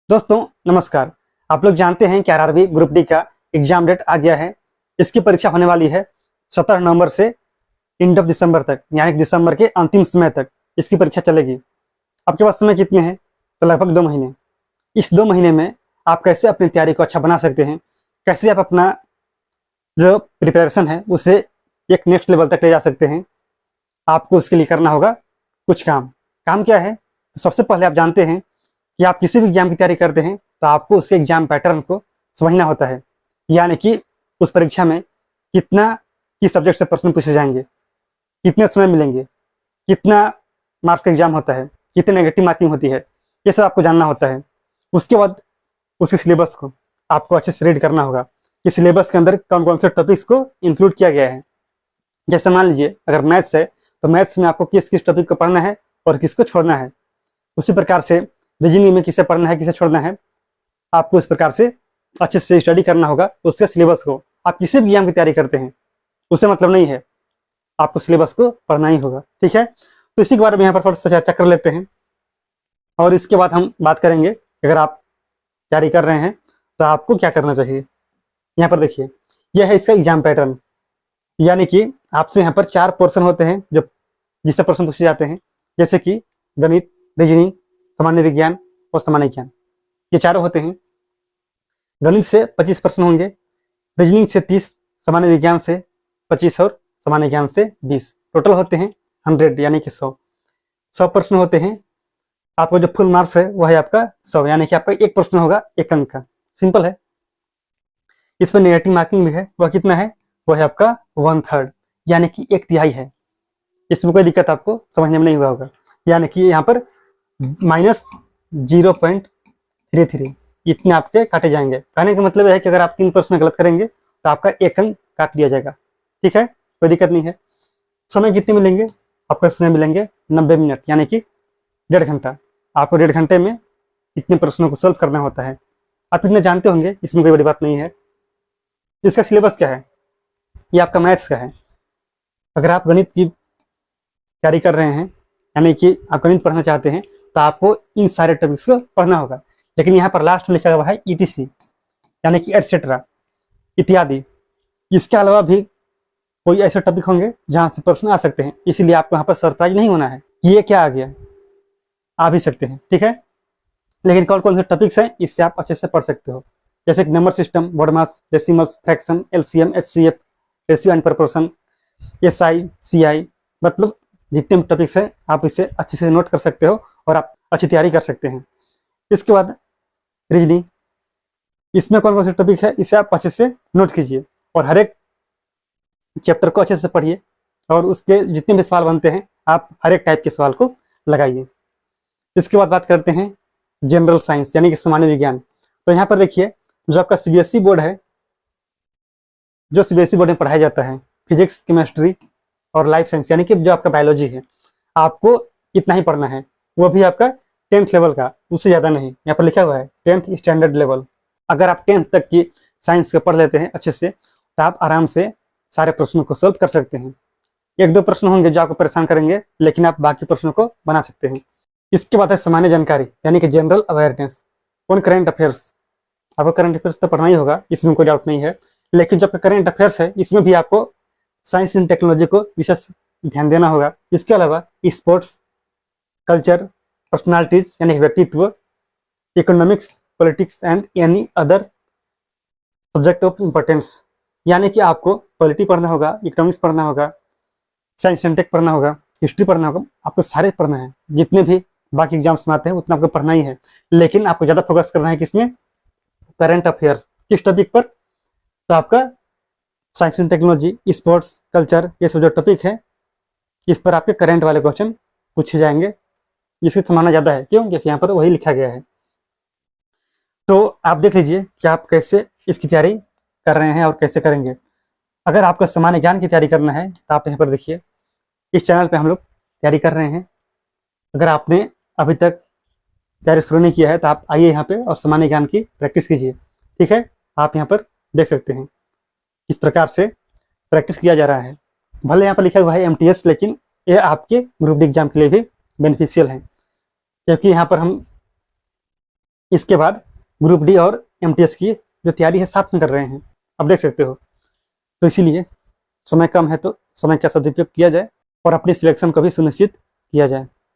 दोस्तों नमस्कार। आप लोग जानते हैं कि आरआरबी ग्रुप डी का एग्जाम डेट आ गया है। इसकी परीक्षा होने वाली है 17 नवंबर से एंड ऑफ दिसंबर तक, यानी दिसंबर के अंतिम समय तक इसकी परीक्षा चलेगी। आपके पास समय कितने हैं? तो लगभग 2 महीने। इस 2 महीने में आप कैसे अपनी तैयारी को अच्छा बना सकते हैं, कैसे आप अपना जो प्रिपरेशन है उसे एक नेक्स्ट लेवल तक ले जा सकते हैं। आपको उसके लिए करना होगा कुछ काम क्या है? तो सबसे पहले आप जानते हैं कि आप किसी भी एग्जाम की तैयारी करते हैं तो आपको उसके एग्जाम पैटर्न को समझना होता है, यानी कि उस परीक्षा में किस सब्जेक्ट से प्रश्न पूछे जाएंगे, कितने समय मिलेंगे, कितना मार्क्स का एग्जाम होता है, कितनी नेगेटिव मार्किंग होती है, ये सब आपको जानना होता है। उसके बाद उसके सिलेबस को आपको अच्छे से रीड करना होगा कि सिलेबस के अंदर कौन कौन से टॉपिक्स को इंक्लूड किया गया है। जैसे मान लीजिए अगर मैथ्स है तो मैथ्स में आपको किस किस टॉपिक को पढ़ना है और किसको छोड़ना है। उसी प्रकार से रीजनिंग में किसे पढ़ना है किसे छोड़ना है, आपको इस प्रकार से अच्छे से स्टडी करना होगा उसके सिलेबस को। आप किसी भी एग्जाम की तैयारी करते हैं उससे मतलब नहीं है, आपको सिलेबस को पढ़ना ही होगा। ठीक है, तो इसी के बारे में यहाँ पर थोड़ा सा चर्चा कर लेते हैं और इसके बाद हम बात करेंगे अगर आप तैयारी कर रहे हैं तो आपको क्या करना चाहिए। यहाँ पर देखिए, यह है इसका एग्जाम पैटर्न, यानी कि आपसे यहाँ पर 4 पोर्शन होते हैं जो जिससे प्रश्न पूछे जाते हैं, जैसे कि गणित, रीजनिंग, सामान्य विज्ञान और सामान्य ज्ञान। ये चारों होते हैं। गणित से 25 प्रश्न होंगे, रीजनिंग से 30, सामान्य विज्ञान से 25 और सामान्य ज्ञान से 20। टोटल होते हैं 100, यानी कि 100 प्रश्न होते हैं। आपको जो फुल मार्क्स है वह है आपका 100, यानी कि आपका एक प्रश्न होगा 1 अंक का। सिंपल है। इसमें नेगेटिव मार्किंग भी है, वह कितना है? वह है आपका 1/3, यानी कि 1/3 है। इसमें कोई दिक्कत आपको समझने में नहीं हुआ होगा, यानी कि यहाँ पर -0.33 इतने आपके काटे जाएंगे। कहने का मतलब है कि अगर आप 3 प्रश्न गलत करेंगे तो आपका 1 अंक काट दिया जाएगा। ठीक है, कोई दिक्कत नहीं है। समय कितने मिलेंगे? आपको समय मिलेंगे 90 मिनट, यानी कि 1.5 घंटा। आपको 1.5 घंटे में इतने प्रश्नों को सॉल्व करना होता है। आप इतने जानते होंगे, इसमें कोई बड़ी बात नहीं है। इसका सिलेबस क्या है? ये आपका मैथ्स का है। अगर आप गणित की तैयारी कर रहे हैं, यानी कि आप गणित पढ़ना चाहते हैं, तो आपको इन सारे टॉपिक्स को पढ़ना होगा। लेकिन यहाँ पर लास्ट में लिखा हुआ है ETC, यानी कि एटसेट्रा, इत्यादि। इसके अलावा भी कोई ऐसे टॉपिक होंगे जहाँ से प्रश्न आ सकते हैं, इसीलिए आपको यहाँ पर सरप्राइज नहीं होना है कि ये क्या आ गया, आ भी सकते हैं। ठीक है, लेकिन कौन कौन से टॉपिक्स हैं इससे आप अच्छे से पढ़ सकते हो, जैसे कि number system, BODMAS, decimals, fraction, LCM, HCF, ratio and proportion, SI, CI, मतलब जितने भी टॉपिक्स हैं आप इसे अच्छे से नोट कर सकते हो और आप अच्छी तैयारी कर सकते हैं। इसके बाद रीजनिंग, इसमें कौन कौन से टॉपिक है इसे आप अच्छे से नोट कीजिए और हर एक चैप्टर को अच्छे से पढ़िए और उसके जितने भी सवाल बनते हैं आप हर एक टाइप के सवाल को लगाइए। इसके बाद बात करते हैं जनरल साइंस, यानी कि सामान्य विज्ञान। तो यहाँ पर देखिए, जो आपका CBSE बोर्ड है, जो CBSE बोर्ड में पढ़ाया जाता है फिजिक्स, केमिस्ट्री और लाइफ साइंस, यानी कि जो आपका बायोलॉजी है, आपको इतना ही पढ़ना है। वो भी आपका 10th लेवल का, उससे ज़्यादा नहीं। यहाँ पर लिखा हुआ है 10th स्टैंडर्ड लेवल। अगर आप 10th तक की साइंस को पढ़ लेते हैं अच्छे से तो आप आराम से सारे प्रश्नों को सॉल्व कर सकते हैं। 1-2 प्रश्न होंगे जो आपको परेशान करेंगे, लेकिन आप बाकी प्रश्नों को बना सकते हैं। इसके बाद है सामान्य जानकारी, यानी कि general awareness on current affairs. आपको करंट अफेयर्स तो पढ़ना ही होगा, इसमें कोई डाउट नहीं है। लेकिन जो आपका करंट अफेयर्स है इसमें भी आपको साइंस एंड टेक्नोलॉजी को विशेष ध्यान देना होगा। इसके अलावा स्पोर्ट्स, कल्चर, पर्सनालिटीज यानी व्यक्तित्व, economics, politics and any other subject of importance, यानी कि आपको पॉलिटी पढ़ना होगा, इकोनॉमिक्स पढ़ना होगा, साइंस एंड टेक पढ़ना होगा, हिस्ट्री पढ़ना होगा। आपको सारे पढ़ना है, जितने भी बाकी एग्जाम्स में आते हैं उतना आपको पढ़ना ही है। लेकिन आपको ज़्यादा फोकस करना है किसमें? Current affairs. किस टॉपिक पर? तो आपका science and technology, sports, culture, ये सब जो टॉपिक है इस पर आपके करंट वाले क्वेश्चन पूछे जाएंगे। इसकी संभावना ज़्यादा है, क्यों? क्योंकि यहाँ पर वही लिखा गया है। तो आप देख लीजिए कि आप कैसे इसकी तैयारी कर रहे हैं और कैसे करेंगे। अगर आपको सामान्य ज्ञान की तैयारी करना है तो आप यहाँ पर देखिए, इस चैनल पे हम लोग तैयारी कर रहे हैं। अगर आपने अभी तक तैयारी शुरू नहीं किया है तो आप आइए यहाँ पे और सामान्य ज्ञान की प्रैक्टिस कीजिए। ठीक है, आप यहाँ पर देख सकते हैं किस प्रकार से प्रैक्टिस किया जा रहा है। भले यहाँ पर लिखा हुआ है MTS, लेकिन ये आपके ग्रुप डी एग्जाम के लिए भी बेनिफिशियल है, क्योंकि यहाँ पर हम इसके बाद ग्रुप डी और एमटीएस की जो तैयारी है साथ में कर रहे हैं, आप देख सकते हो। तो इसीलिए समय कम है तो समय का सदुपयोग किया जाए और अपनी सिलेक्शन को भी सुनिश्चित किया जाए।